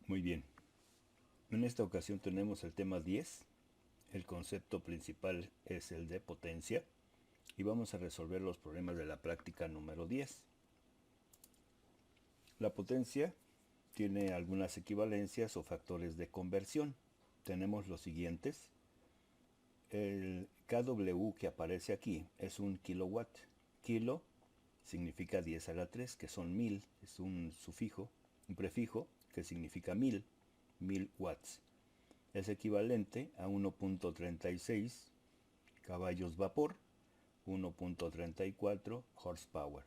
Muy bien. En esta ocasión tenemos el tema 10. El concepto principal es el de potencia y vamos a resolver los problemas de la práctica número 10. La potencia tiene algunas equivalencias o factores de conversión. Tenemos los siguientes. El kW que aparece aquí es un kilowatt. Kilo significa 10 a la 3, que son 1000, es un sufijo, un prefijo que significa 1000 watts. Es equivalente a 1.36 caballos vapor, 1.34 horsepower.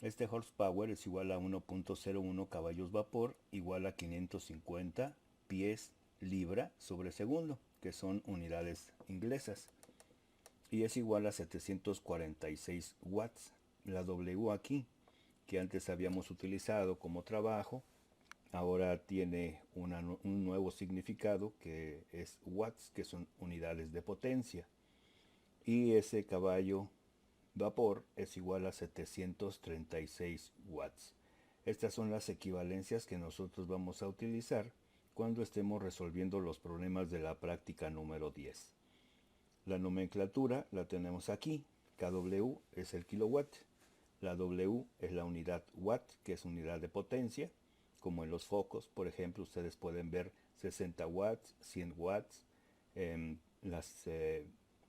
Este horsepower es igual a 1.01 caballos vapor, igual a 550 pies libra sobre segundo, que son unidades inglesas, y es igual a 746 watts. La W aquí, que antes habíamos utilizado como trabajo, ahora tiene un nuevo significado, que es watts, que son unidades de potencia. Y ese caballo vapor es igual a 736 watts. Estas son las equivalencias que nosotros vamos a utilizar cuando estemos resolviendo los problemas de la práctica número 10. La nomenclatura la tenemos aquí. kW es el kilowatt. La W es la unidad watt, que es unidad de potencia. Como en los focos, por ejemplo, ustedes pueden ver 60 watts, 100 watts. Las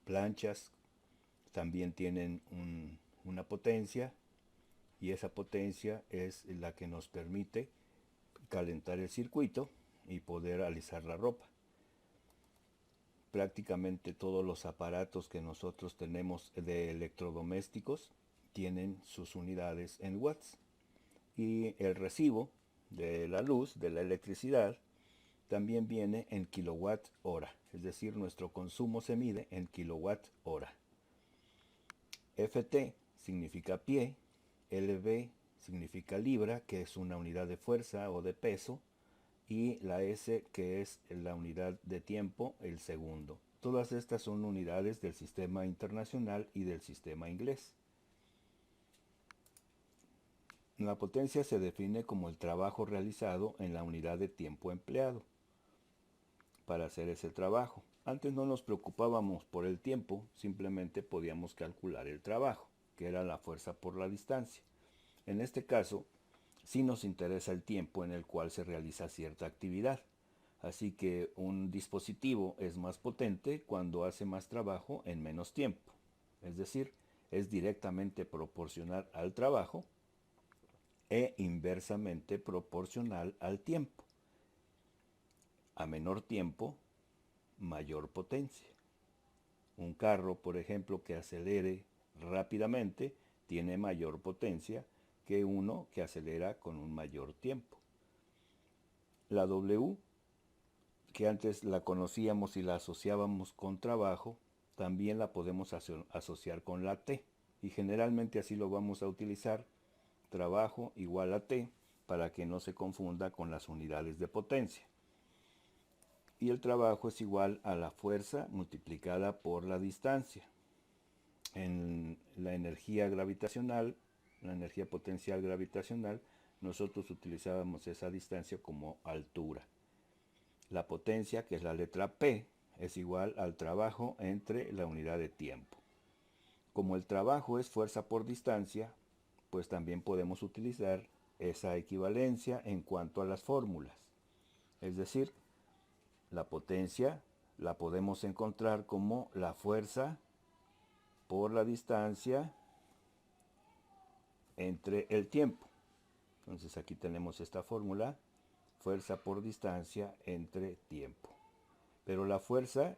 planchas también tienen una potencia, y esa potencia es la que nos permite calentar el circuito y poder alisar la ropa. Prácticamente todos los aparatos que nosotros tenemos de electrodomésticos tienen sus unidades en watts, y el recibo de la luz, de la electricidad, también viene en kilowatt hora, es decir, nuestro consumo se mide en kilowatt hora. Ft significa pie, lb significa libra, que es una unidad de fuerza o de peso, y la S, que es la unidad de tiempo, el segundo. Todas estas son unidades del sistema internacional y del sistema inglés. La potencia se define como el trabajo realizado en la unidad de tiempo empleado para hacer ese trabajo. Antes no nos preocupábamos por el tiempo, simplemente podíamos calcular el trabajo, que era la fuerza por la distancia. En este caso, sí nos interesa el tiempo en el cual se realiza cierta actividad. Así que un dispositivo es más potente cuando hace más trabajo en menos tiempo. Es decir, es directamente proporcional al trabajo e inversamente proporcional al tiempo. A menor tiempo, mayor potencia. Un carro, por ejemplo, que acelere rápidamente, tiene mayor potencia que uno que acelera con un mayor tiempo. La W, que antes la conocíamos y la asociábamos con trabajo, también la podemos asociar con la T, y generalmente así lo vamos a utilizar: trabajo igual a T, para que no se confunda con las unidades de potencia. Y el trabajo es igual a la fuerza multiplicada por la distancia. En la energía gravitacional, la energía potencial gravitacional, nosotros utilizábamos esa distancia como altura. La potencia, que es la letra P, es igual al trabajo entre la unidad de tiempo. Como el trabajo es fuerza por distancia, pues también podemos utilizar esa equivalencia en cuanto a las fórmulas. Es decir, la potencia la podemos encontrar como la fuerza por la distancia entre el tiempo. Entonces aquí tenemos esta fórmula: fuerza por distancia entre tiempo. Pero la fuerza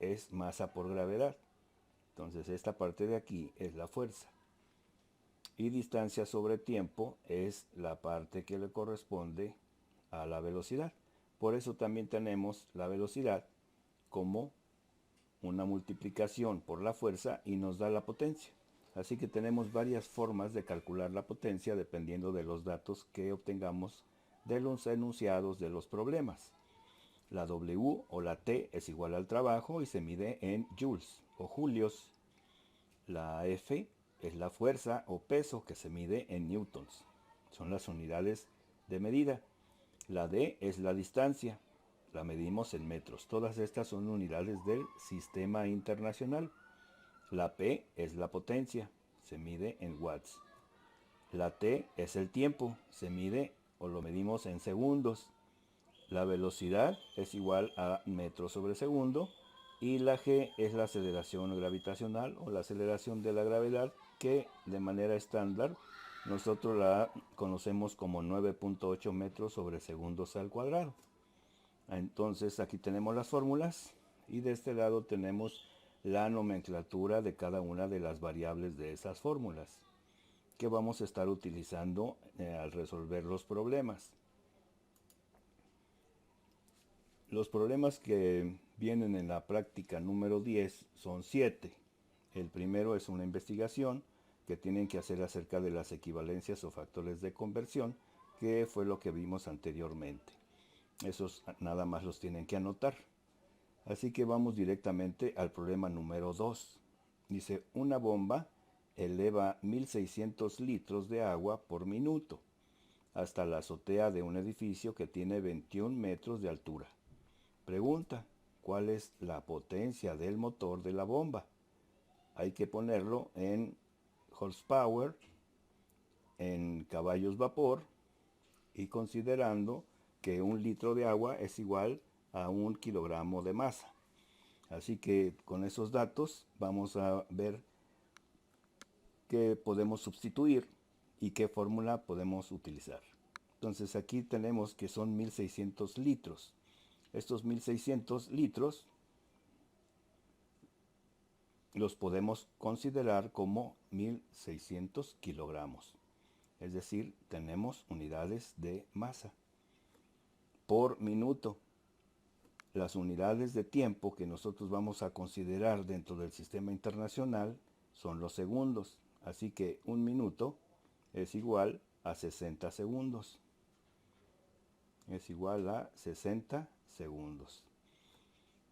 es masa por gravedad. Entonces esta parte de aquí es la fuerza. Y distancia sobre tiempo es la parte que le corresponde a la velocidad. Por eso también tenemos la velocidad como una multiplicación por la fuerza y nos da la potencia. Así que tenemos varias formas de calcular la potencia dependiendo de los datos que obtengamos de los enunciados de los problemas. La W o la T es igual al trabajo y se mide en joules o julios. La F es la fuerza o peso, que se mide en newtons. Son las unidades de medida. La D es la distancia, la medimos en metros. Todas estas son unidades del sistema internacional. La P es la potencia, se mide en watts. La T es el tiempo, se mide o lo medimos en segundos. La velocidad es igual a metros sobre segundo. Y la G es la aceleración gravitacional o la aceleración de la gravedad, que de manera estándar nosotros la conocemos como 9.8 metros sobre segundos al cuadrado. Entonces aquí tenemos las fórmulas y de este lado tenemos la nomenclatura de cada una de las variables de esas fórmulas que vamos a estar utilizando al resolver los problemas. Los problemas que vienen en la práctica número 10 son 7. El primero es una investigación que tienen que hacer acerca de las equivalencias o factores de conversión, que fue lo que vimos anteriormente. Esos nada más los tienen que anotar. Así que vamos directamente al problema número 2. Dice, una bomba eleva 1600 litros de agua por minuto hasta la azotea de un edificio que tiene 21 metros de altura. Pregunta, ¿cuál es la potencia del motor de la bomba? Hay que ponerlo en horsepower, en caballos vapor, y considerando que un litro de agua es igual a 1 kilogramo de masa. Así que con esos datos vamos a ver qué podemos sustituir y qué fórmula podemos utilizar. Entonces aquí tenemos que son 1600 litros. Estos 1600 litros los podemos considerar como 1600 kilogramos. Es decir, tenemos unidades de masa por minuto. Las unidades de tiempo que nosotros vamos a considerar dentro del sistema internacional son los segundos. Así que un minuto es igual a 60 segundos. Es igual a 60 segundos.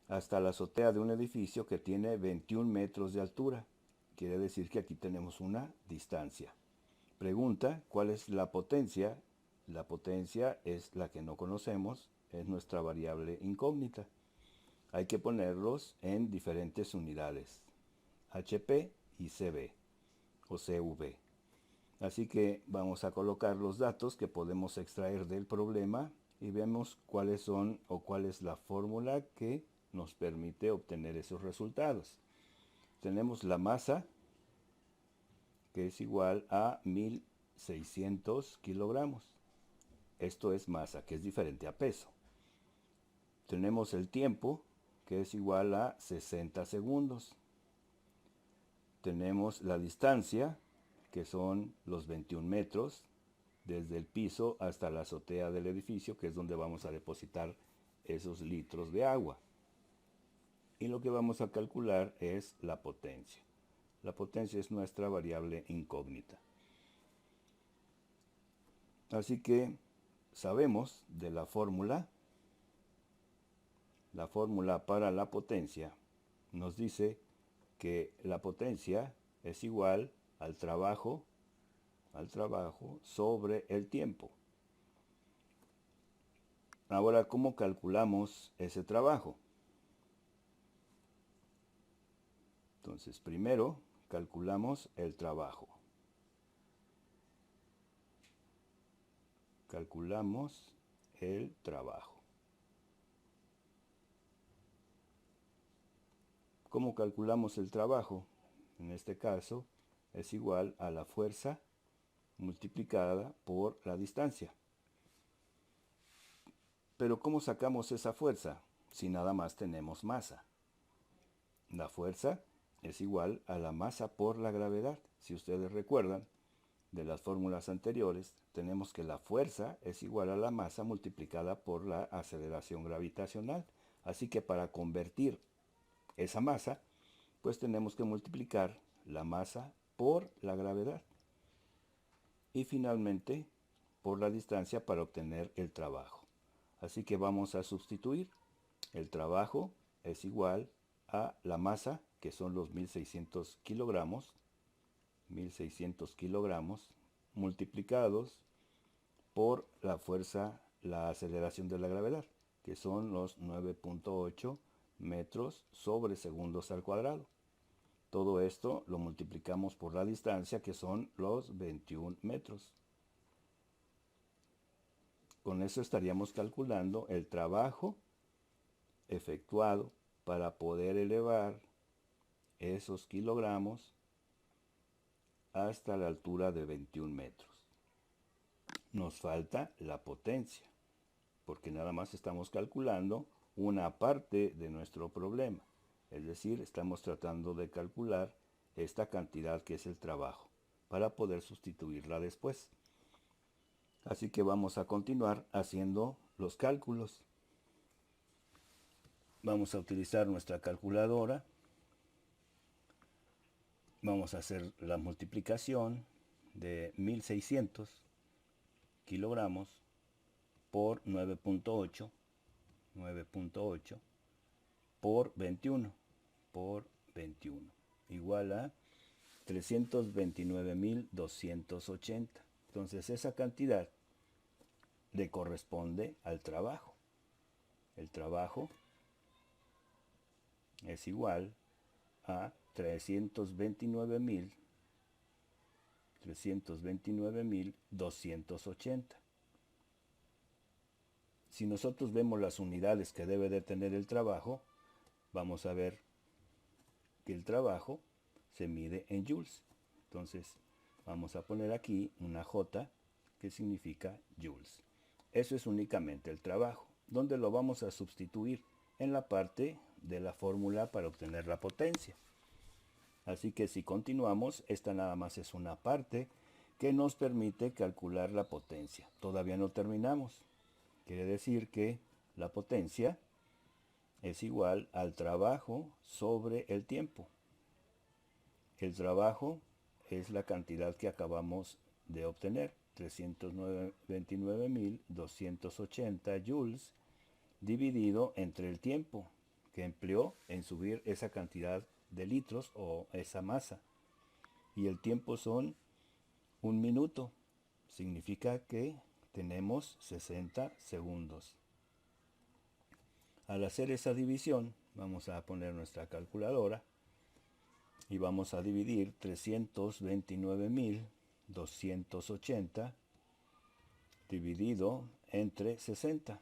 Hasta la azotea de un edificio que tiene 21 metros de altura. Quiere decir que aquí tenemos una distancia. Pregunta, ¿cuál es la potencia? La potencia es la que no conocemos, es nuestra variable incógnita. Hay que ponerlos en diferentes unidades, HP y CB o CV. Así que vamos a colocar los datos que podemos extraer del problema y vemos cuáles son o cuál es la fórmula que nos permite obtener esos resultados. Tenemos la masa, que es igual a 1600 kilogramos. Esto es masa, que es diferente a peso. Tenemos el tiempo, que es igual a 60 segundos. Tenemos la distancia, que son los 21 metros, desde el piso hasta la azotea del edificio, que es donde vamos a depositar esos litros de agua. Y lo que vamos a calcular es la potencia. La potencia es nuestra variable incógnita. Así que sabemos de la fórmula para la potencia nos dice que la potencia es igual al trabajo sobre el tiempo. Ahora, ¿cómo calculamos ese trabajo? Entonces, primero calculamos el trabajo. Calculamos el trabajo. ¿Cómo calculamos el trabajo? En este caso, es igual a la fuerza multiplicada por la distancia. Pero ¿cómo sacamos esa fuerza si nada más tenemos masa? La fuerza es igual a la masa por la gravedad. Si ustedes recuerdan de las fórmulas anteriores, tenemos que la fuerza es igual a la masa multiplicada por la aceleración gravitacional. Así que para convertir esa masa, pues tenemos que multiplicar la masa por la gravedad. Y finalmente, por la distancia para obtener el trabajo. Así que vamos a sustituir. El trabajo es igual a la masa, que son los 1600 kilogramos, multiplicados por la fuerza la aceleración de la gravedad, que son los 9.8 metros sobre segundos al cuadrado. Todo esto lo multiplicamos por la distancia, que son los 21 metros. Con eso estaríamos calculando el trabajo efectuado para poder elevar esos kilogramos hasta la altura de 21 metros. Nos falta la potencia, porque nada más estamos calculando una parte de nuestro problema. Es decir, estamos tratando de calcular esta cantidad que es el trabajo, para poder sustituirla después. Así que vamos a continuar haciendo los cálculos. Vamos a utilizar nuestra calculadora. Vamos a hacer la multiplicación de 1600 kilogramos por 9.8 por 21 igual a 329.280. Entonces esa cantidad le corresponde al trabajo. El trabajo es igual a 329.280. Si nosotros vemos las unidades que debe de tener el trabajo, vamos a ver que el trabajo se mide en joules. Entonces vamos a poner aquí una J que significa joules. Eso es únicamente el trabajo. ¿Dónde lo vamos a sustituir? En la parte de la fórmula para obtener la potencia. Así que si continuamos, esta nada más es una parte que nos permite calcular la potencia. Todavía no terminamos. Quiere decir que la potencia es igual al trabajo sobre el tiempo. El trabajo es la cantidad que acabamos de obtener, 329.280 joules, dividido entre el tiempo que empleó en subir esa cantidad de litros o esa masa. Y el tiempo son 1 minuto. Significa que tenemos 60 segundos. Al hacer esa división, vamos a poner nuestra calculadora y vamos a dividir 329.280 dividido entre 60,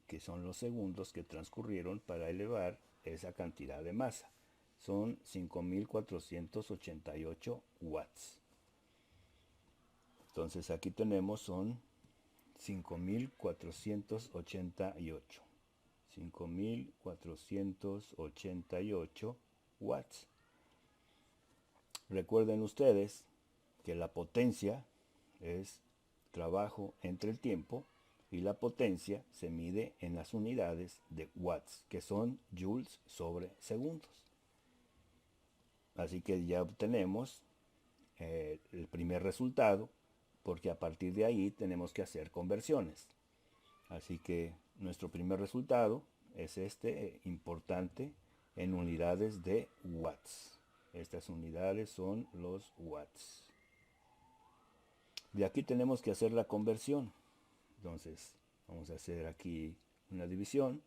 que son los segundos que transcurrieron para elevar esa cantidad de masa. Son 5.488 watts. Entonces aquí tenemos son 5.488. 5.488 watts. Recuerden ustedes que la potencia es trabajo entre el tiempo y la potencia se mide en las unidades de watts, que son joules sobre segundos. Así que ya obtenemos el primer resultado, porque a partir de ahí tenemos que hacer conversiones. Así que nuestro primer resultado es este importante en unidades de watts. Estas unidades son los watts. De aquí tenemos que hacer la conversión. Entonces vamos a hacer aquí una división.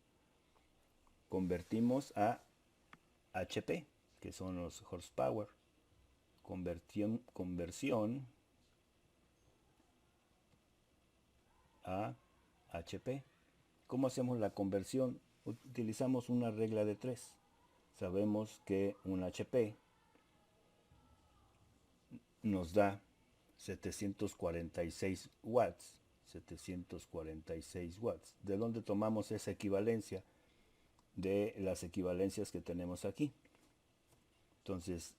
Convertimos a HP, que son los horsepower. Conversión a HP. ¿Cómo hacemos la conversión? Utilizamos una regla de 3. Sabemos que un HP nos da 746 watts. 746 watts. ¿De dónde tomamos esa equivalencia? De las equivalencias que tenemos aquí. Entonces,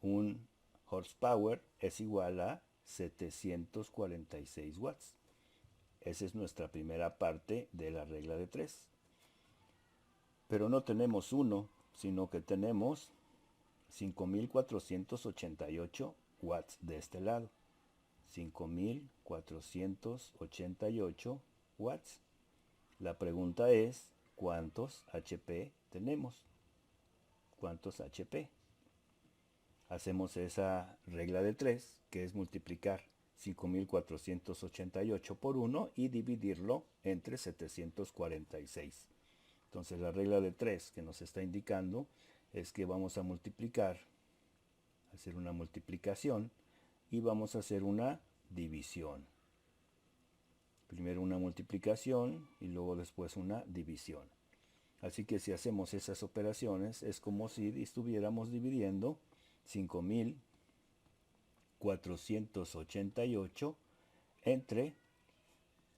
un horsepower es igual a 746 watts. Esa es nuestra primera parte de la regla de 3. Pero no tenemos 1, sino que tenemos 5.488 watts de este lado. 5.488 watts. La pregunta es, ¿cuántos HP tenemos? ¿Cuántos HP? Hacemos esa regla de 3, que es multiplicar 5.488 por 1 y dividirlo entre 746. Entonces la regla de 3 que nos está indicando es que vamos a multiplicar, hacer una multiplicación y vamos a hacer una división. Primero una multiplicación y luego después una división. Así que si hacemos esas operaciones es como si estuviéramos dividiendo 5.488 entre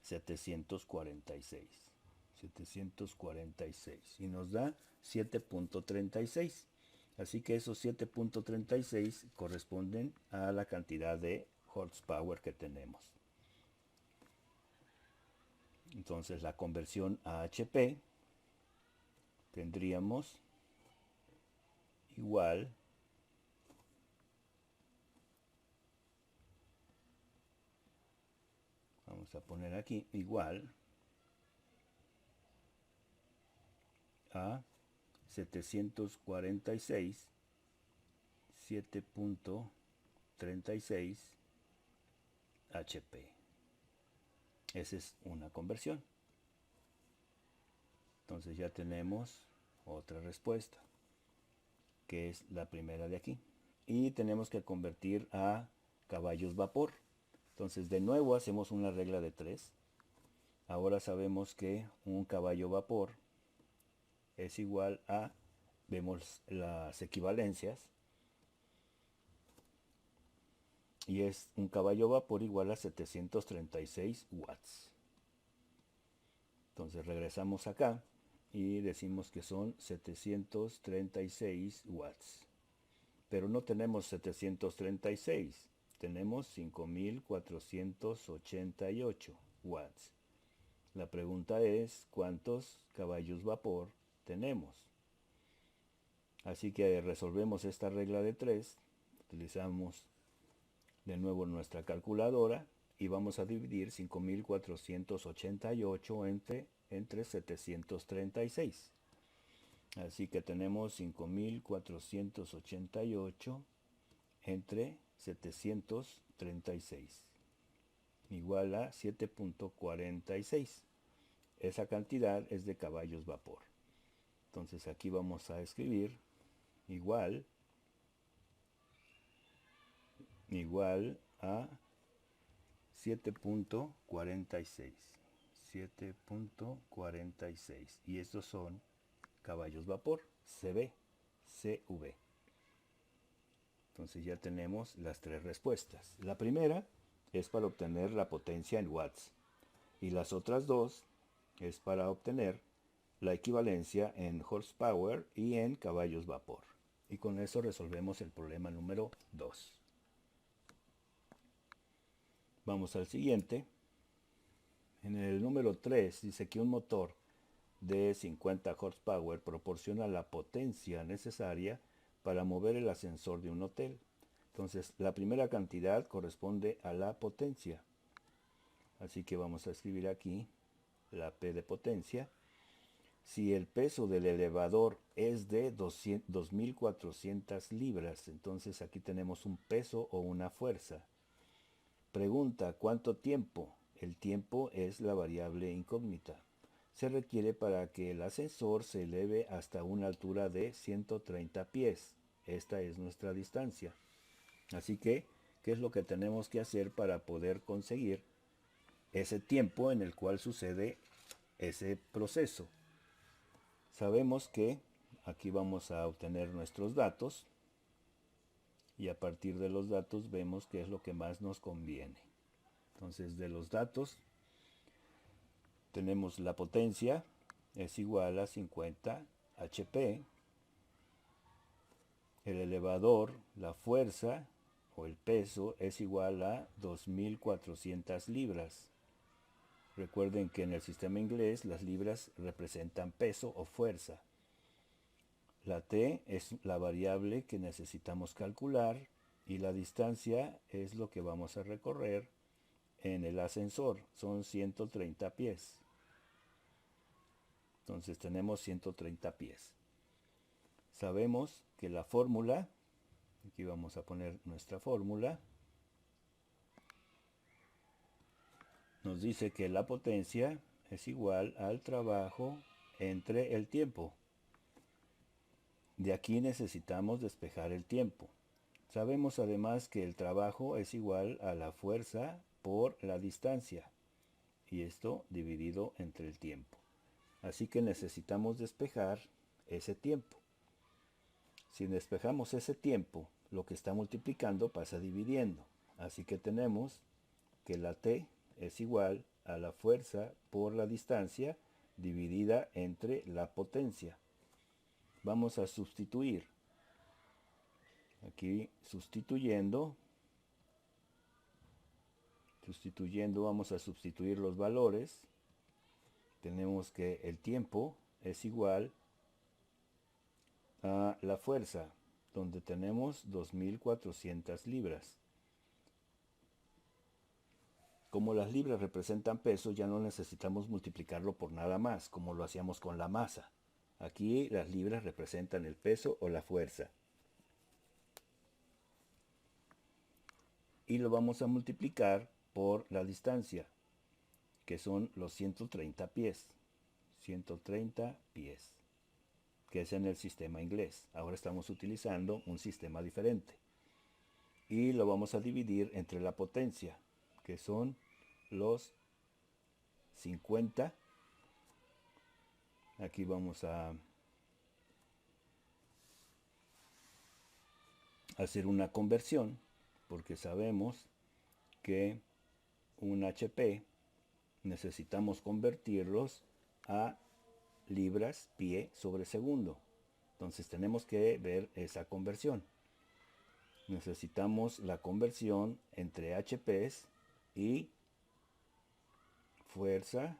746. 746 y nos da 7.36. Así que esos 7.36 corresponden a la cantidad de horsepower que tenemos. Entonces la conversión a HP tendríamos igual vamos a poner aquí igual a 746 7.36 HP. Esa es una conversión. Entonces ya tenemos otra respuesta, que es la primera de aquí. Y tenemos que convertir a caballos vapor. Entonces de nuevo hacemos una regla de 3. Ahora sabemos que un caballo vapor es igual a, vemos las equivalencias, y es un caballo vapor igual a 736 watts. Entonces regresamos acá y decimos que son 736 watts. Pero no tenemos 736, tenemos 5.488 watts. La pregunta es, ¿cuántos caballos vapor tenemos? Así que resolvemos esta regla de 3, utilizamos de nuevo nuestra calculadora y vamos a dividir 5.488 entre 736. Así que tenemos 5.488 entre 736 igual a 7.46. Esa cantidad es de caballos vapor. Entonces aquí vamos a escribir igual a 7.46. 7.46. Y estos son caballos vapor, CV. Entonces ya tenemos las tres respuestas. La primera es para obtener la potencia en watts. Y las otras dos es para obtener la equivalencia en horsepower y en caballos vapor. Y con eso resolvemos el problema número 2. Vamos al siguiente. En el número 3 dice que un motor de 50 horsepower proporciona la potencia necesaria para mover el ascensor de un hotel. Entonces, la primera cantidad corresponde a la potencia. Así que vamos a escribir aquí la P de potencia. Si el peso del elevador es de 2.400 libras, entonces aquí tenemos un peso o una fuerza. Pregunta, ¿cuánto tiempo? El tiempo es la variable incógnita. Se requiere para que el ascensor se eleve hasta una altura de 130 pies. Esta es nuestra distancia. Así que, ¿qué es lo que tenemos que hacer para poder conseguir ese tiempo en el cual sucede ese proceso? Sabemos que aquí vamos a obtener nuestros datos y a partir de los datos vemos qué es lo que más nos conviene. Entonces, de los datos tenemos la potencia es igual a 50 HP, el elevador, la fuerza o el peso es igual a 2.400 libras. Recuerden que en el sistema inglés las libras representan peso o fuerza. La T es la variable que necesitamos calcular y la distancia es lo que vamos a recorrer en el ascensor. Son 130 pies. Entonces tenemos 130 pies. Sabemos que la fórmula, aquí vamos a poner nuestra fórmula, nos dice que la potencia es igual al trabajo entre el tiempo. De aquí necesitamos despejar el tiempo. Sabemos además que el trabajo es igual a la fuerza por la distancia, y esto dividido entre el tiempo. Así que necesitamos despejar ese tiempo. Si despejamos ese tiempo, lo que está multiplicando pasa dividiendo. Así que tenemos que la t es igual a la fuerza por la distancia dividida entre la potencia. Vamos a sustituir. Aquí sustituyendo vamos a sustituir los valores. Tenemos que el tiempo es igual a la fuerza, donde tenemos 2.400 libras. Como las libras representan peso, ya no necesitamos multiplicarlo por nada más, como lo hacíamos con la masa. Aquí las libras representan el peso o la fuerza. Y lo vamos a multiplicar por la distancia, que son los 130 pies. 130 pies, que es en el sistema inglés. Ahora estamos utilizando un sistema diferente. Y lo vamos a dividir entre la potencia, que son los 50. Aquí vamos a hacer una conversión, porque sabemos que un HP necesitamos convertirlos a libras pie sobre segundo. Entonces tenemos que ver esa conversión. Necesitamos la conversión entre HPs y fuerza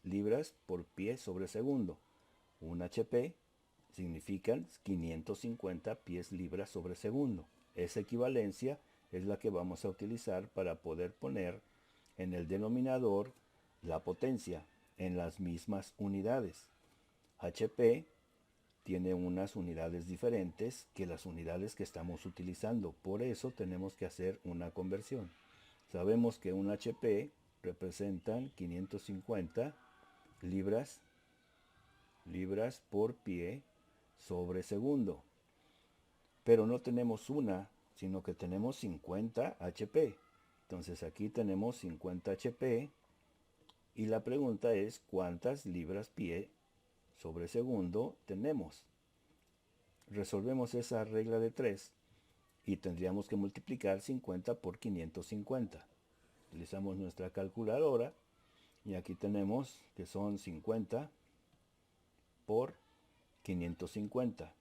libras por pie sobre segundo. Un HP significan 550 pies libras sobre segundo. Esa equivalencia es la que vamos a utilizar para poder poner en el denominador la potencia en las mismas unidades. HP tiene unas unidades diferentes que las unidades que estamos utilizando. Por eso tenemos que hacer una conversión. Sabemos que un HP representan 550 libras por pie sobre segundo. Pero no tenemos una, sino que tenemos 50 HP. Entonces aquí tenemos 50 HP y la pregunta es ¿cuántas libras pie sobre segundo tenemos? Resolvemos esa regla de 3 y tendríamos que multiplicar 50 por 550. Utilizamos nuestra calculadora y aquí tenemos que son 50 por 550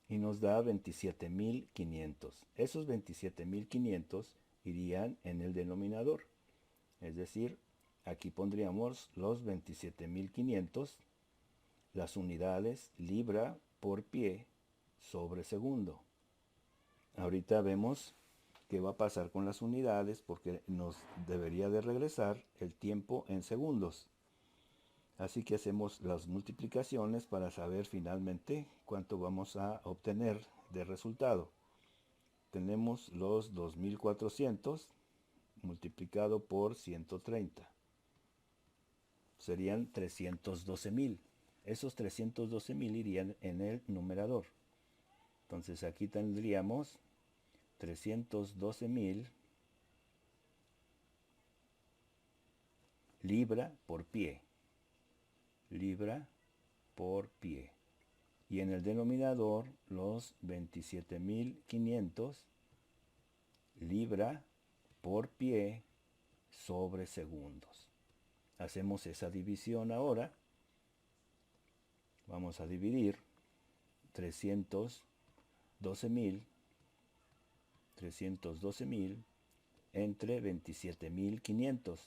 y nos da 27.500. Esos 27.500 irían en el denominador, es decir, aquí pondríamos los 27.500, las unidades libra por pie sobre segundo. Ahorita vemos qué va a pasar con las unidades porque nos debería de regresar el tiempo en segundos. Así que hacemos las multiplicaciones para saber finalmente cuánto vamos a obtener de resultado. Tenemos los 2.400 multiplicado por 130. Serían 312.000. Esos 312.000 irían en el numerador. Entonces aquí tendríamos 312.000 libra por pie. Libra por pie. Y en el denominador los 27.500 libra por pie sobre segundos. Hacemos esa división ahora. Vamos a dividir 312.000 entre 27.500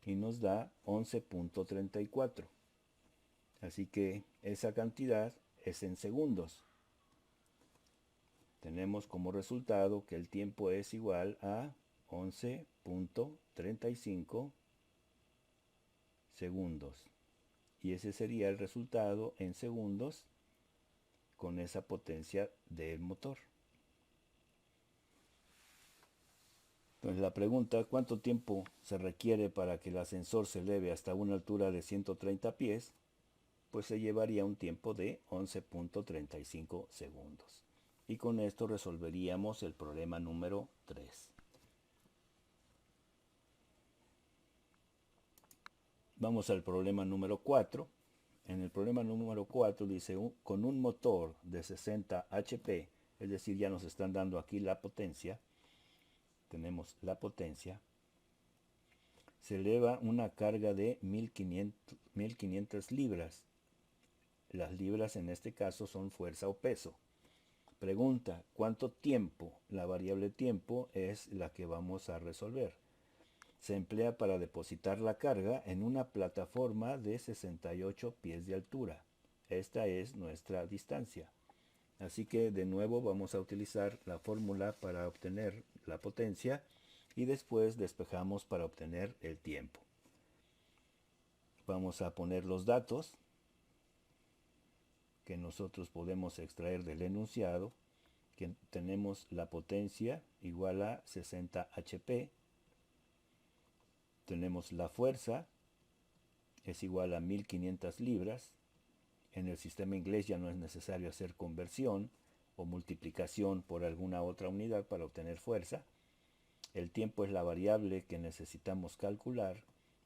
y nos da 11.34. Así que esa cantidad es en segundos. Tenemos como resultado que el tiempo es igual a 11.35 segundos. Y ese sería el resultado en segundos con esa potencia del motor. Entonces la pregunta, ¿cuánto tiempo se requiere para que el ascensor se eleve hasta una altura de 130 pies? Pues se llevaría un tiempo de 11.35 segundos. Y con esto resolveríamos el problema número 3. Vamos al problema número 4. En el problema número 4 dice, con un motor de 60 HP, es decir, ya nos están dando aquí la potencia, tenemos la potencia, se eleva una carga de 1500 libras. Las libras en este caso son fuerza o peso. Pregunta, ¿cuánto tiempo? La variable tiempo es la que vamos a resolver. Se emplea para depositar la carga en una plataforma de 68 pies de altura. Esta es nuestra distancia. Así que de nuevo vamos a utilizar la fórmula para obtener la potencia y después despejamos para obtener el tiempo. Vamos a poner los datos que nosotros podemos extraer del enunciado, que tenemos la potencia igual a 60 HP, tenemos la fuerza, es igual a 1500 libras, en el sistema inglés ya no es necesario hacer conversión o multiplicación por alguna otra unidad para obtener fuerza, el tiempo es la variable que necesitamos calcular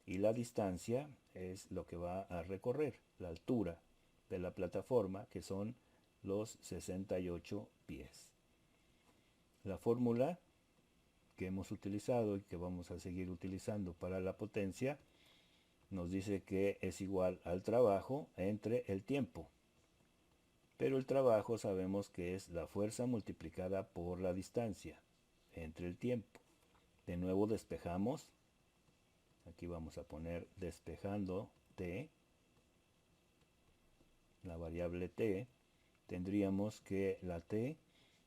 y la distancia es lo que va a recorrer, la altura de la plataforma, que son los 68 pies. La fórmula que hemos utilizado y que vamos a seguir utilizando para la potencia nos dice que es igual al trabajo entre el tiempo. Pero el trabajo sabemos que es la fuerza multiplicada por la distancia entre el tiempo. De nuevo despejamos. Aquí vamos a poner despejando t, la variable t. Tendríamos que la t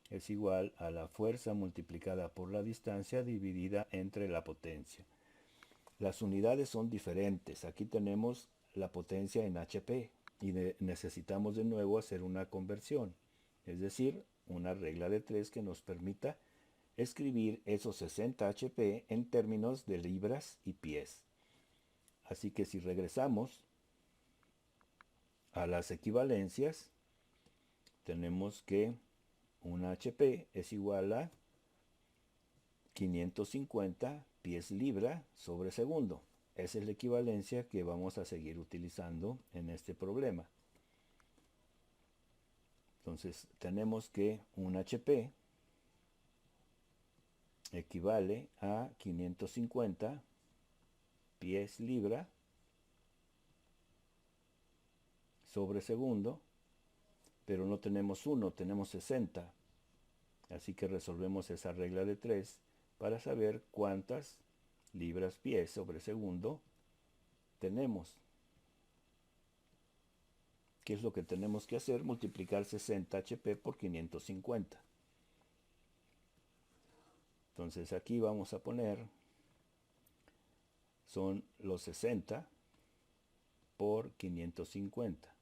es igual a la fuerza multiplicada por la distancia dividida entre la potencia. Las unidades son diferentes. Aquí tenemos la potencia en HP y necesitamos de nuevo hacer una conversión, es decir, una regla de 3 que nos permita escribir esos 60 HP en términos de libras y pies. Así que si regresamos a las equivalencias, tenemos que un HP es igual a 550 pies libra sobre segundo. Esa es la equivalencia que vamos a seguir utilizando en este problema. Entonces tenemos que un HP equivale a 550 pies libra sobre segundo, pero no tenemos 1, tenemos 60. Así que resolvemos esa regla de 3 para saber cuántas libras pies sobre segundo tenemos. ¿Qué es lo que tenemos que hacer? Multiplicar 60 HP por 550. Entonces aquí vamos a poner, son los 60 por 550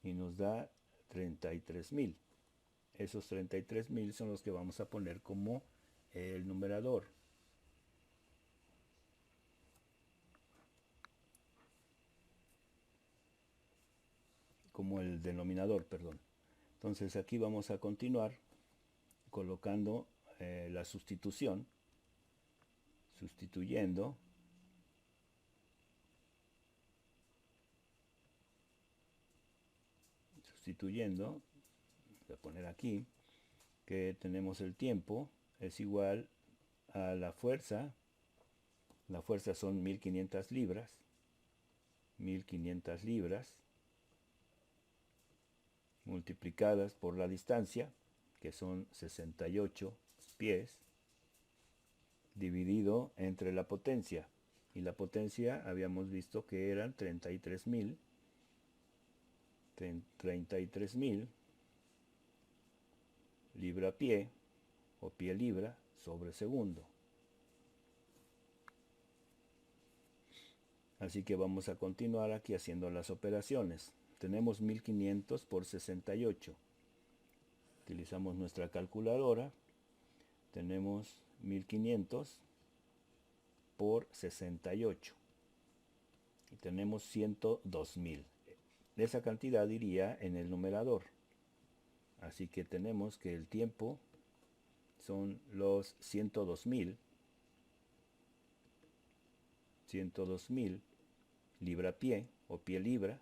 y nos da 33,000. Esos 33,000 son los que vamos a poner como el numerador. Como el denominador, perdón. Entonces aquí vamos a continuar colocando la sustitución, sustituyendo voy a poner aquí que tenemos el tiempo es igual a la fuerza son 1500 libras, 1500 libras multiplicadas por la distancia, que son 68 pies, dividido entre la potencia. Y la potencia habíamos visto que eran 33,000 libra pie o pie libra sobre segundo. Así que vamos a continuar aquí haciendo las operaciones. Tenemos 1500 por 68. Utilizamos nuestra calculadora. Tenemos 1500 por 68 y tenemos 102.000. Esa cantidad iría en el numerador. Así que tenemos que el tiempo son los 102.000 libra-pie o pie-libra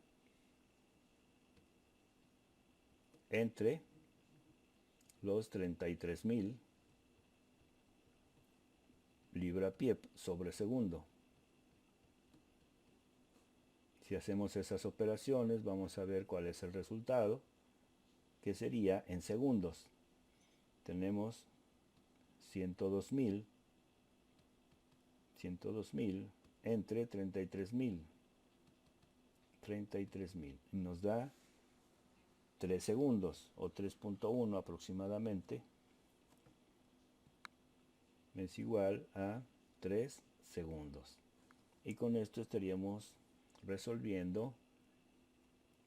entre los 33.000 libra-pie sobre segundo. Si hacemos esas operaciones, vamos a ver cuál es el resultado, que sería en segundos. Tenemos 102.000 entre 33.000. Y nos da 3 segundos o 3.1 aproximadamente. Es igual a 3 segundos. Y con esto estaríamos resolviendo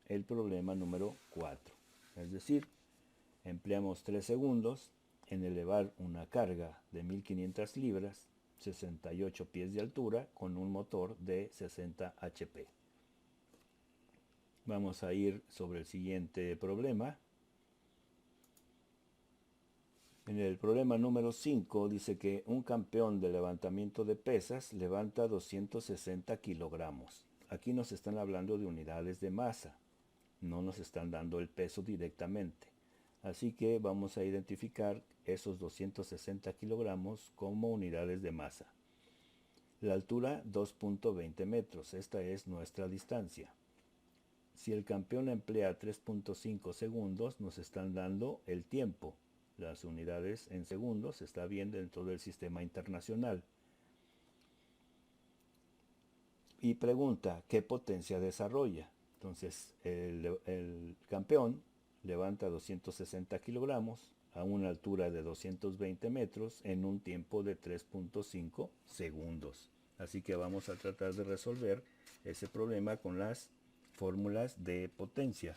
el problema número 4. Es decir, empleamos 3 segundos en elevar una carga de 1500 libras, 68 pies de altura, con un motor de 60 HP. Vamos a ir sobre el siguiente problema. En el problema número 5 dice que un campeón de levantamiento de pesas levanta 260 kilogramos. Aquí nos están hablando de unidades de masa, no nos están dando el peso directamente. Así que vamos a identificar esos 260 kilogramos como unidades de masa. La altura 2.20 metros, esta es nuestra distancia. Si el campeón emplea 3.5 segundos, nos están dando el tiempo. Las unidades en segundos está bien dentro del sistema internacional. Y pregunta, ¿qué potencia desarrolla? Entonces, el campeón levanta 260 kilogramos a una altura de 220 metros en un tiempo de 3.5 segundos. Así que vamos a tratar de resolver ese problema con las fórmulas de potencia.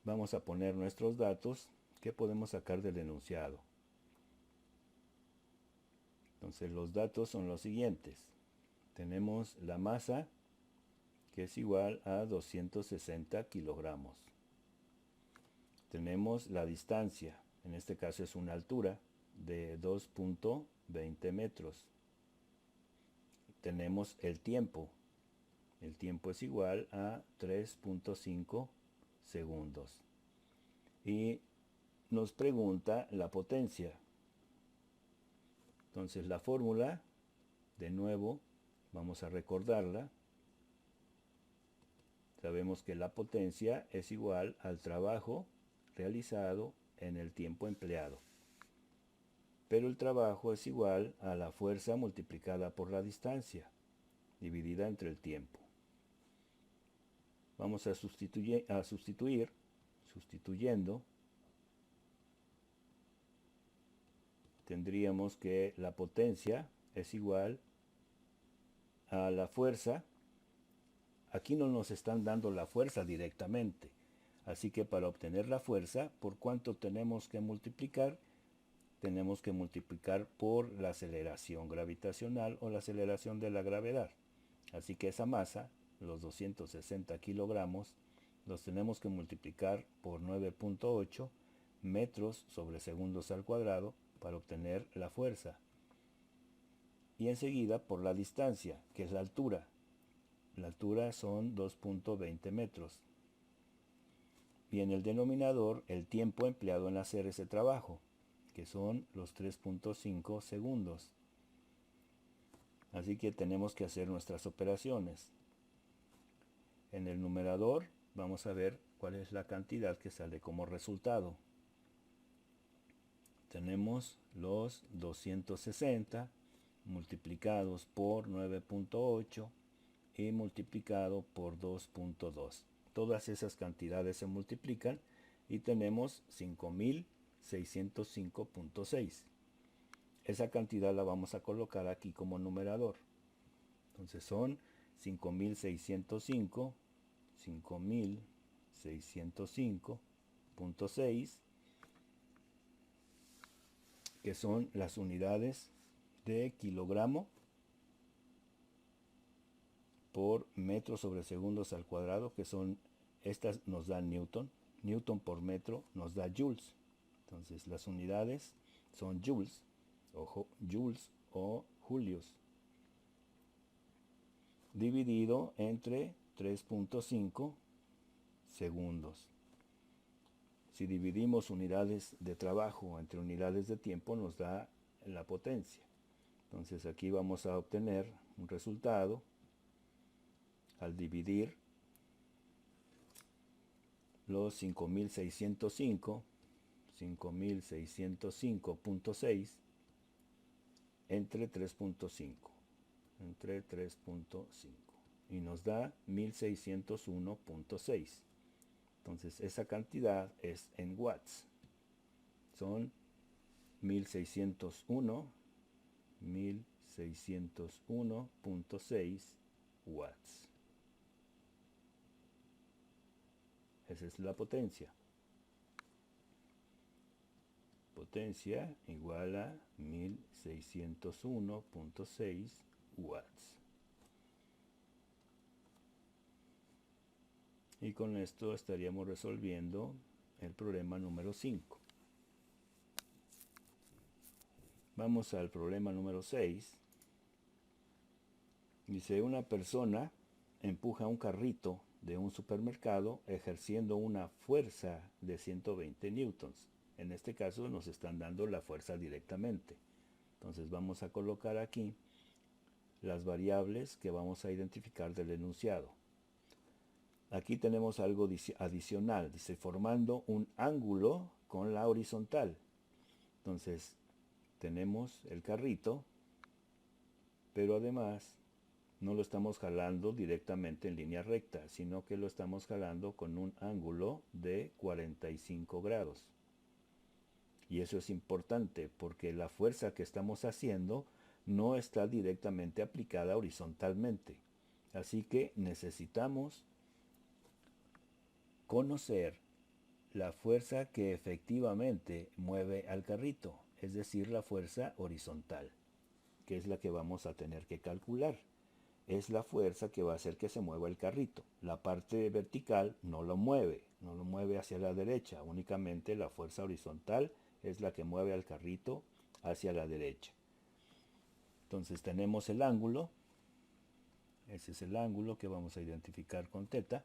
Vamos a poner nuestros datos que podemos sacar del enunciado. Entonces los datos son los siguientes. Tenemos la masa, que es igual a 260 kilogramos. Tenemos la distancia, en este caso es una altura de 2.20 metros. Tenemos el tiempo es igual a 3.5 segundos. Y nos pregunta la potencia. Entonces la fórmula, de nuevo, vamos a recordarla. Sabemos que la potencia es igual al trabajo realizado en el tiempo empleado. Pero el trabajo es igual a la fuerza multiplicada por la distancia, dividida entre el tiempo. Vamos a sustituyendo, tendríamos que la potencia es igual a la fuerza. Aquí no nos están dando la fuerza directamente, así que para obtener la fuerza, ¿por cuánto tenemos que multiplicar? Tenemos que multiplicar por la aceleración gravitacional o la aceleración de la gravedad. Así que esa masa, los 260 kilogramos, los tenemos que multiplicar por 9.8 metros sobre segundos al cuadrado para obtener la fuerza. Y enseguida por la distancia, que es la altura. La altura son 2.20 metros. Y en el denominador, el tiempo empleado en hacer ese trabajo, que son los 3.5 segundos. Así que tenemos que hacer nuestras operaciones. En el numerador vamos a ver cuál es la cantidad que sale como resultado. Tenemos los 260 multiplicados por 9.8 y multiplicado por 2.2. Todas esas cantidades se multiplican y tenemos 5.605.6. Esa cantidad la vamos a colocar aquí como numerador. Entonces son 5.605.6 . que son las unidades de kilogramo por metro sobre segundos al cuadrado, que son, estas nos dan Newton, Newton por metro nos da joules. Entonces las unidades son joules o julios, dividido entre 3.5 segundos. Si dividimos unidades de trabajo entre unidades de tiempo, nos da la potencia. Entonces aquí vamos a obtener un resultado al dividir los 5605.6 entre 3.5, y nos da 1601.6. Entonces esa cantidad es en watts, son 1601.6 watts. Esa es la potencia. Potencia igual a 1601.6 watts. Y con esto estaríamos resolviendo el problema número 5. Vamos al problema número 6. Dice, una persona empuja un carrito de un supermercado ejerciendo una fuerza de 120 newtons. En este caso nos están dando la fuerza directamente. Entonces vamos a colocar aquí las variables que vamos a identificar del enunciado. Aquí tenemos algo adicional, dice formando un ángulo con la horizontal. Entonces tenemos el carrito, pero además no lo estamos jalando directamente en línea recta, sino que lo estamos jalando con un ángulo de 45 grados. Y eso es importante porque la fuerza que estamos haciendo no está directamente aplicada horizontalmente. Así que necesitamos conocer la fuerza que efectivamente mueve al carrito, es decir, la fuerza horizontal, que es la que vamos a tener que calcular. Es la fuerza que va a hacer que se mueva el carrito. La parte vertical no lo mueve hacia la derecha, únicamente la fuerza horizontal es la que mueve al carrito hacia la derecha. Entonces tenemos el ángulo, ese es el ángulo que vamos a identificar con θ.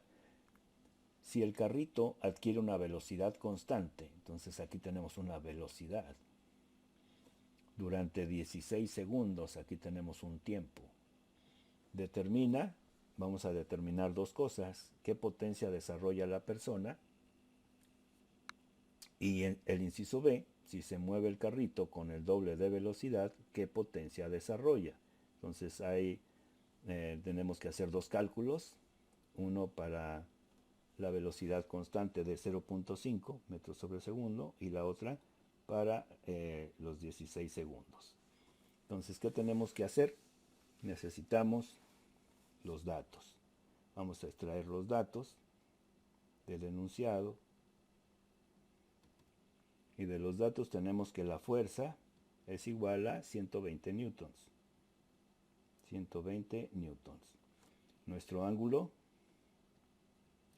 Si el carrito adquiere una velocidad constante, entonces aquí tenemos una velocidad. Durante 16 segundos, aquí tenemos un tiempo. Vamos a determinar dos cosas: qué potencia desarrolla la persona, y en el inciso B, si se mueve el carrito con el doble de velocidad, qué potencia desarrolla. Entonces ahí tenemos que hacer dos cálculos, uno para la velocidad constante de 0.5 metros sobre segundo y la otra para los 16 segundos. Entonces, ¿qué tenemos que hacer? Necesitamos los datos. Vamos a extraer los datos del enunciado, y de los datos tenemos que la fuerza es igual a 120 newtons. 120 newtons. Nuestro ángulo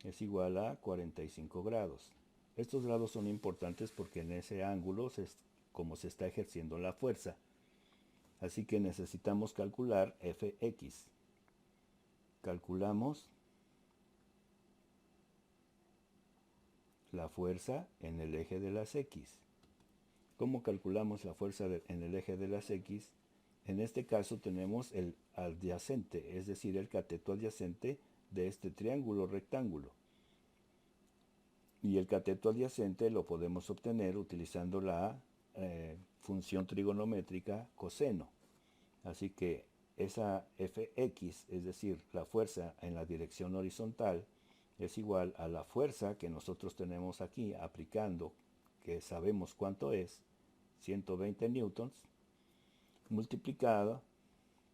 es igual a 45 grados. Estos grados son importantes porque en ese ángulo es como se está ejerciendo la fuerza. Así que necesitamos calcular Fx. Calculamos la fuerza en el eje de las X. ¿Cómo calculamos la fuerza en el eje de las X? En este caso tenemos el adyacente, es decir, el cateto adyacente de este triángulo rectángulo. Y el cateto adyacente lo podemos obtener utilizando la función trigonométrica coseno. Así que esa Fx, es decir, la fuerza en la dirección horizontal, es igual a la fuerza que nosotros tenemos aquí aplicando, que sabemos cuánto es, 120 newtons, multiplicada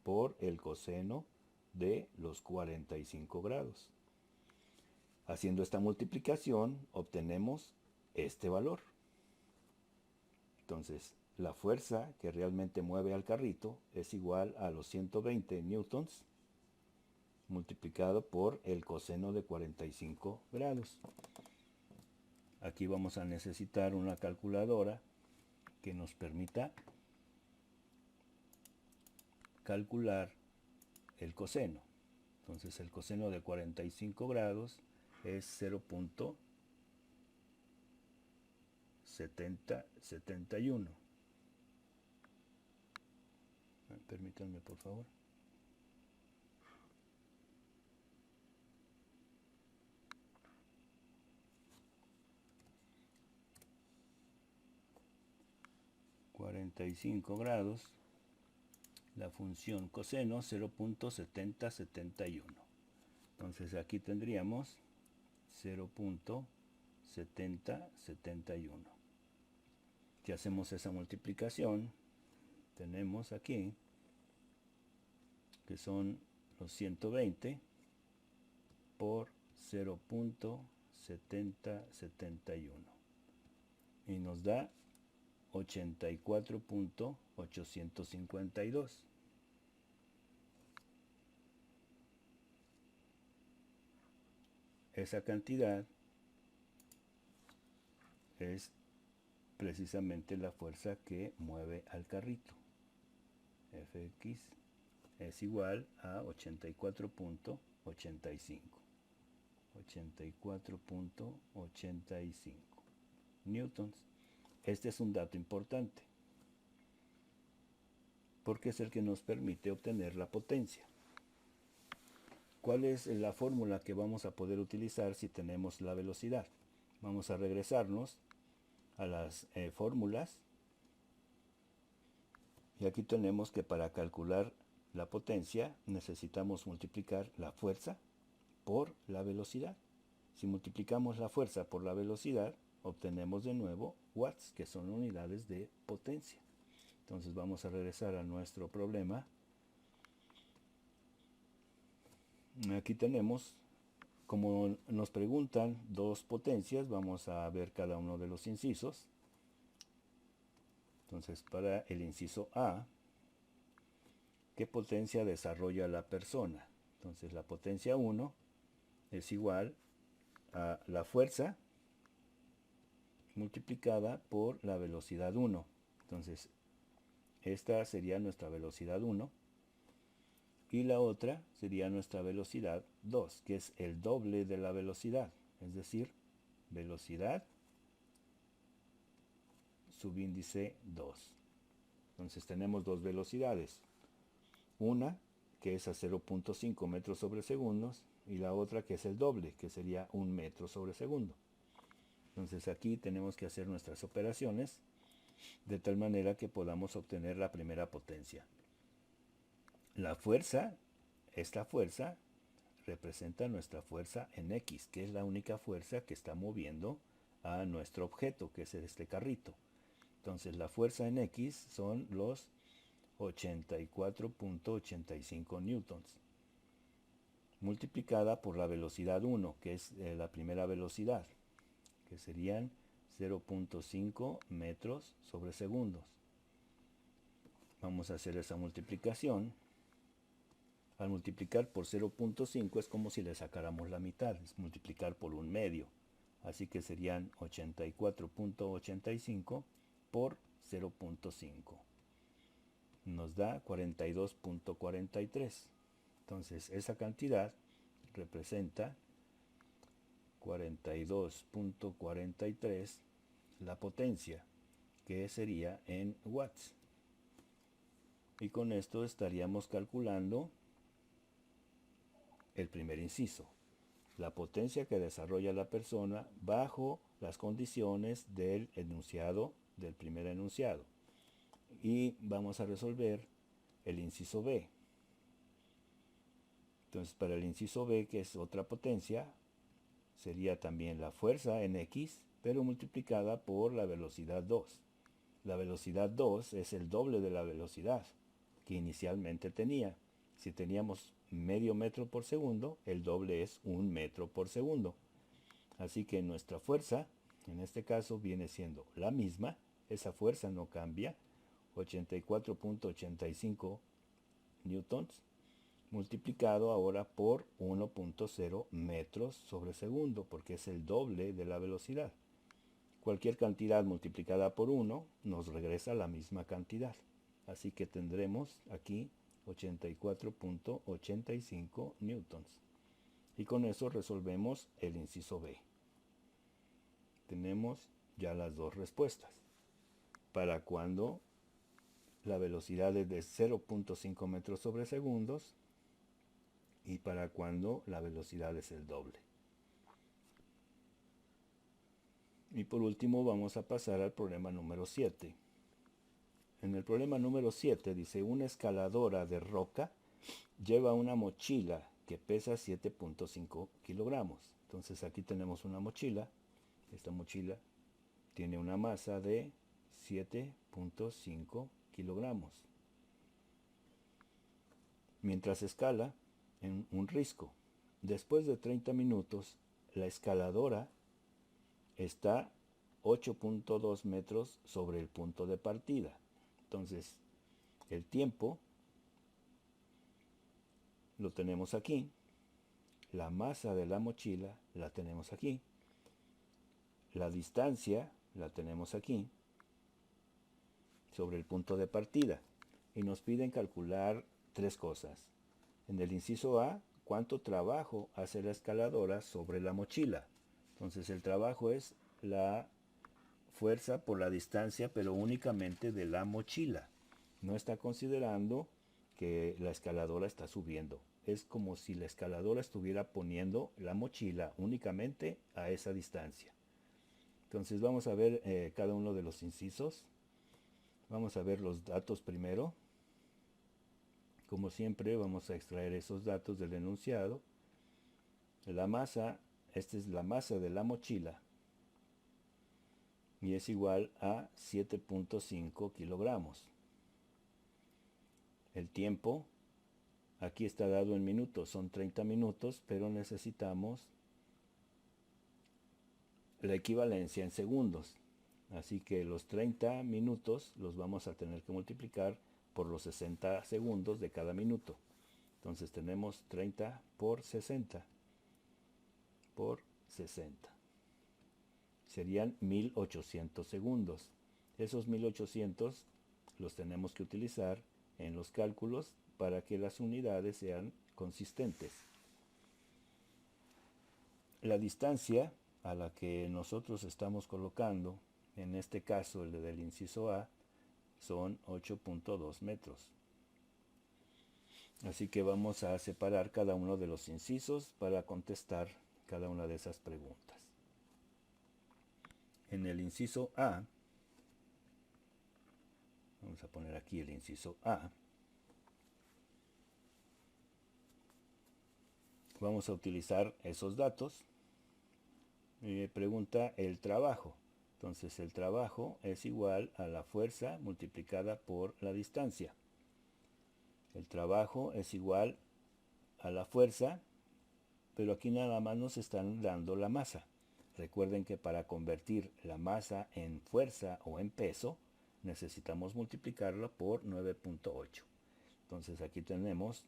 por el coseno de los 45 grados. Haciendo esta multiplicación obtenemos este valor. Entonces, la fuerza que realmente mueve al carrito es igual a los 120 newtons multiplicado por el coseno de 45 grados. Aquí vamos a necesitar una calculadora que nos permita calcular el coseno. Entonces el coseno de 45 grados es 0.7071. Permítanme, por favor. ...45 grados... la función coseno 0.7071. Entonces aquí tendríamos 0.7071. Si hacemos esa multiplicación, tenemos aquí que son los 120 por 0.7071 y nos da 84.852. Esa cantidad es precisamente la fuerza que mueve al carrito. Fx es igual a 84.85. 84.85 newtons. Este es un dato importante porque es el que nos permite obtener la potencia. ¿Cuál es la fórmula que vamos a poder utilizar si tenemos la velocidad? Vamos a regresarnos a las fórmulas. Y aquí tenemos que para calcular la potencia necesitamos multiplicar la fuerza por la velocidad. Si multiplicamos la fuerza por la velocidad, obtenemos de nuevo watts, que son unidades de potencia. Entonces vamos a regresar a nuestro problema. Aquí tenemos, como nos preguntan dos potencias, vamos a ver cada uno de los incisos. Entonces, para el inciso A, ¿qué potencia desarrolla la persona? Entonces, la potencia 1 es igual a la fuerza multiplicada por la velocidad 1. Entonces, esta sería nuestra velocidad 1. Y la otra sería nuestra velocidad 2, que es el doble de la velocidad. Es decir, velocidad subíndice 2. Entonces tenemos dos velocidades. Una que es a 0.5 metros sobre segundos y la otra que es el doble, que sería 1 metro sobre segundo. Entonces aquí tenemos que hacer nuestras operaciones de tal manera que podamos obtener la primera potencia. La fuerza, esta fuerza representa nuestra fuerza en X, que es la única fuerza que está moviendo a nuestro objeto, que es este carrito. Entonces la fuerza en X son los 84.85 newtons, multiplicada por la velocidad 1, que es la primera velocidad, que serían 0.5 metros sobre segundos. Vamos a hacer esa multiplicación. Al multiplicar por 0.5 es como si le sacáramos la mitad, es multiplicar por un medio. Así que serían 84.85 por 0.5. Nos da 42.43. Entonces esa cantidad representa 42.43 la potencia, que sería en watts. Y con esto estaríamos calculando el primer inciso, la potencia que desarrolla la persona bajo las condiciones del enunciado, del primer enunciado. Y vamos a resolver el inciso B. Entonces, para el inciso B, que es otra potencia, sería también la fuerza en X, pero multiplicada por la velocidad 2. La velocidad 2 es el doble de la velocidad que inicialmente tenía. Si teníamos medio metro por segundo, el doble es 1 metro por segundo. Así que nuestra fuerza, en este caso, viene siendo la misma, esa fuerza no cambia, 84.85 newtons, multiplicado ahora por 1.0 metros sobre segundo, porque es el doble de la velocidad. Cualquier cantidad multiplicada por 1 nos regresa la misma cantidad. Así que tendremos aquí 84.85 newtons. Y con eso resolvemos el inciso B. Tenemos ya las dos respuestas. Para cuando la velocidad es de 0.5 metros sobre segundos y para cuando la velocidad es el doble. Y por último vamos a pasar al problema número 7. En el problema número 7 dice, una escaladora de roca lleva una mochila que pesa 7.5 kilogramos. Entonces aquí tenemos una mochila. Esta mochila tiene una masa de 7.5 kilogramos. Mientras escala en un risco. Después de 30 minutos, la escaladora está 8.2 metros sobre el punto de partida. Entonces, el tiempo lo tenemos aquí. La masa de la mochila la tenemos aquí. La distancia la tenemos aquí, sobre el punto de partida. Y nos piden calcular tres cosas. En el inciso A, ¿cuánto trabajo hace la escaladora sobre la mochila? Entonces el trabajo es la fuerza por la distancia, pero únicamente de la mochila. No está considerando que la escaladora está subiendo. Es como si la escaladora estuviera poniendo la mochila únicamente a esa distancia. Entonces vamos a ver cada uno de los incisos. Vamos a ver los datos primero. Como siempre vamos a extraer esos datos del enunciado. La masa, esta es la masa de la mochila y es igual a 7.5 kilogramos. El tiempo, aquí está dado en minutos, son 30 minutos, pero necesitamos la equivalencia en segundos. Así que los 30 minutos los vamos a tener que multiplicar por los 60 segundos de cada minuto. Entonces tenemos 30 por 60 por 60. Serían 1800 segundos. Esos 1800 los tenemos que utilizar en los cálculos para que las unidades sean consistentes. La distancia a la que nosotros estamos colocando, en este caso el del inciso A, son 8.2 metros. Así que vamos a separar cada uno de los incisos para contestar cada una de esas preguntas. En el inciso A, vamos a poner aquí el inciso A, vamos a utilizar esos datos. Me pregunta el trabajo. Entonces el trabajo es igual a la fuerza multiplicada por la distancia. El trabajo es igual a la fuerza, pero aquí nada más nos están dando la masa. Recuerden que para convertir la masa en fuerza o en peso, necesitamos multiplicarla por 9.8. Entonces aquí tenemos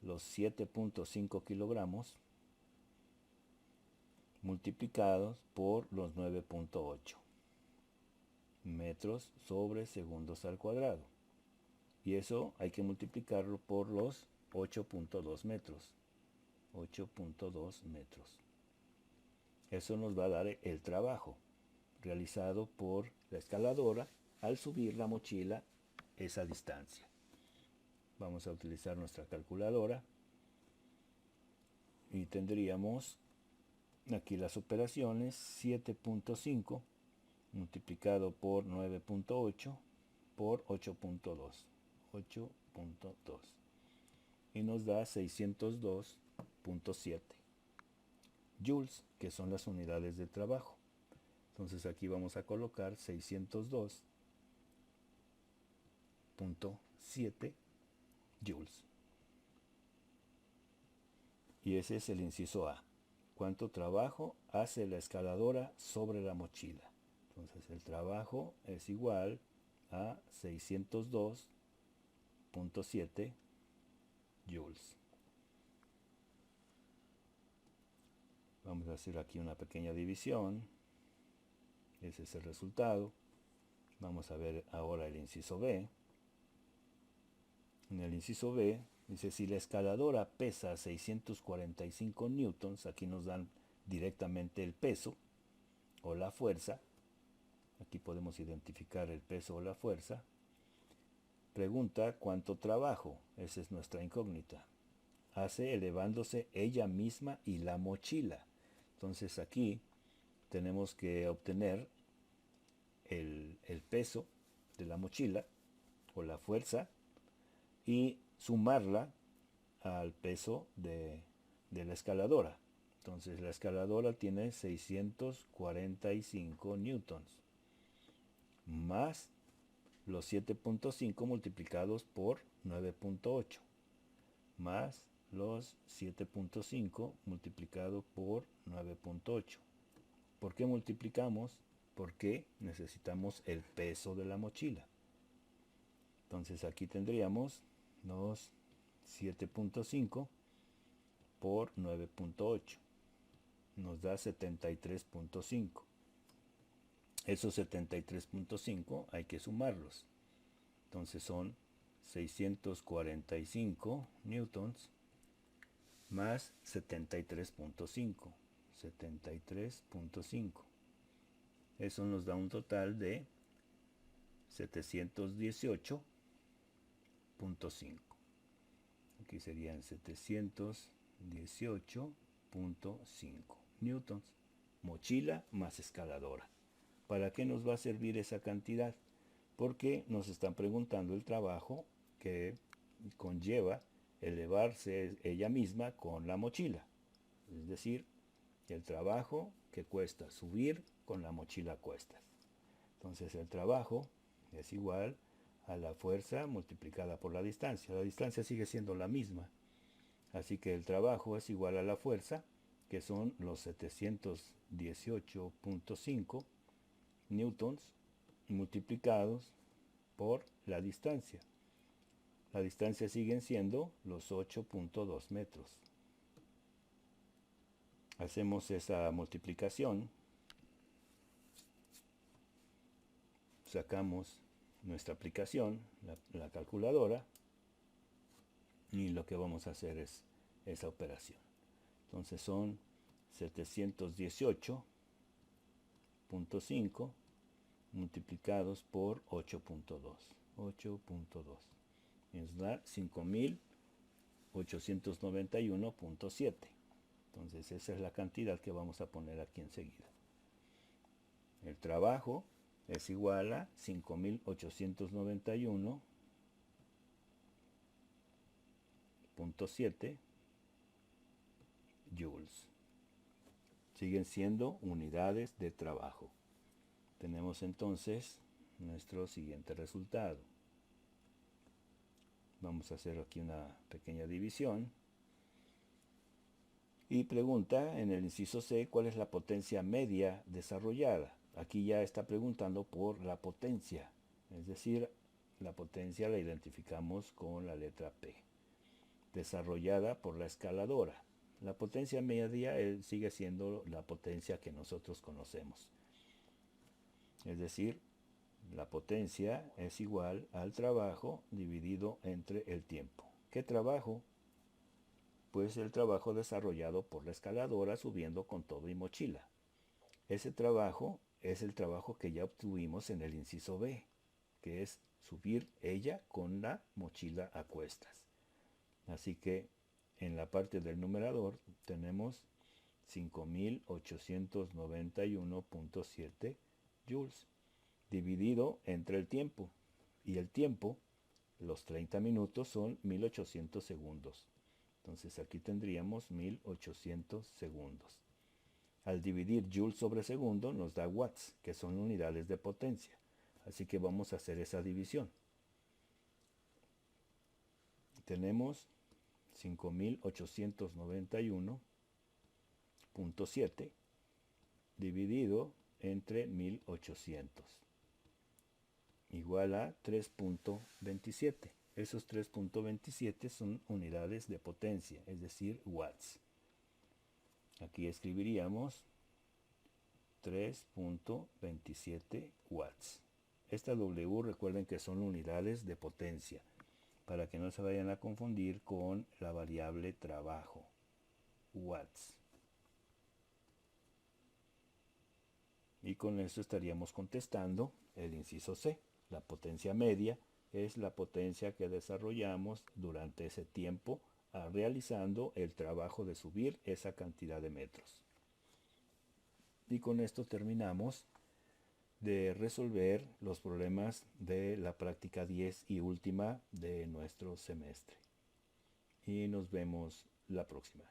los 7.5 kilogramos multiplicados por los 9.8 metros sobre segundos al cuadrado. Y eso hay que multiplicarlo por los 8.2 metros. 8.2 metros. Eso nos va a dar el trabajo realizado por la escaladora al subir la mochila esa distancia. Vamos a utilizar nuestra calculadora y tendríamos aquí las operaciones. 7.5 multiplicado por 9.8 por 8.2. 8.2 y nos da 602.7 joules, que son las unidades de trabajo. Entonces aquí vamos a colocar 602.7 joules. Y ese es el inciso A. ¿Cuánto trabajo hace la escaladora sobre la mochila? Entonces el trabajo es igual a 602.7 joules. Vamos a hacer aquí una pequeña división. Ese es el resultado. Vamos a ver ahora el inciso B. En el inciso B dice, si la escaladora pesa 645 newtons, aquí nos dan directamente el peso o la fuerza. Aquí podemos identificar el peso o la fuerza. Pregunta cuánto trabajo, esa es nuestra incógnita, hace elevándose ella misma y la mochila. Entonces aquí tenemos que obtener el peso de la mochila o la fuerza y sumarla al peso de la escaladora. Entonces la escaladora tiene 645 newtons más los 7.5 multiplicados por 9.8 más los 7.5 multiplicado por 9.8. ¿Por qué multiplicamos? Porque necesitamos el peso de la mochila. Entonces aquí tendríamos los 7.5 por 9.8. Nos da 73.5. Esos 73.5 hay que sumarlos. Entonces son 645 newtons más 73.5. 73.5. Eso nos da un total de 718.5. Aquí serían 718.5 newtons. Mochila más escaladora. ¿Para qué nos va a servir esa cantidad? Porque nos están preguntando el trabajo que conlleva elevarse ella misma con la mochila. Es decir, el trabajo que cuesta subir con la mochila a cuestas. Entonces el trabajo es igual a la fuerza multiplicada por la distancia. La distancia sigue siendo la misma. Así que el trabajo es igual a la fuerza, que son los 718.5 newtons multiplicados por la distancia. La distancia siguen siendo los 8.2 metros. Hacemos esa multiplicación. Sacamos nuestra aplicación, la calculadora, y lo que vamos a hacer es esa operación. Entonces son 718.5 multiplicados por 8.2. 8.2. Nos da 5.891.7. Entonces esa es la cantidad que vamos a poner aquí enseguida. El trabajo es igual a 5.891.7 joules. Siguen siendo unidades de trabajo. Tenemos entonces nuestro siguiente resultado. Vamos a hacer aquí una pequeña división. Y pregunta en el inciso C, ¿cuál es la potencia media desarrollada? Aquí ya está preguntando por la potencia. Es decir, la potencia la identificamos con la letra P. Desarrollada por la escaladora. La potencia media sigue siendo la potencia que nosotros conocemos. Es decir, la potencia es igual al trabajo dividido entre el tiempo. ¿Qué trabajo? Pues el trabajo desarrollado por la escaladora subiendo con todo y mochila. Ese trabajo es el trabajo que ya obtuvimos en el inciso B, que es subir ella con la mochila a cuestas. Así que en la parte del numerador tenemos 5.891.7 joules dividido entre el tiempo. Y el tiempo, los 30 minutos son 1.800 segundos. Entonces aquí tendríamos 1.800 segundos. Al dividir joules sobre segundo nos da watts, que son unidades de potencia. Así que vamos a hacer esa división. Tenemos 5.891.7 dividido entre 1800, igual a 3.27. Esos 3.27 son unidades de potencia, es decir, watts. Aquí escribiríamos 3.27 watts. Esta W recuerden que son unidades de potencia, para que no se vayan a confundir con la variable trabajo, watts. Y con esto estaríamos contestando el inciso C. La potencia media es la potencia que desarrollamos durante ese tiempo realizando el trabajo de subir esa cantidad de metros. Y con esto terminamos de resolver los problemas de la práctica 10 y última de nuestro semestre. Y nos vemos la próxima.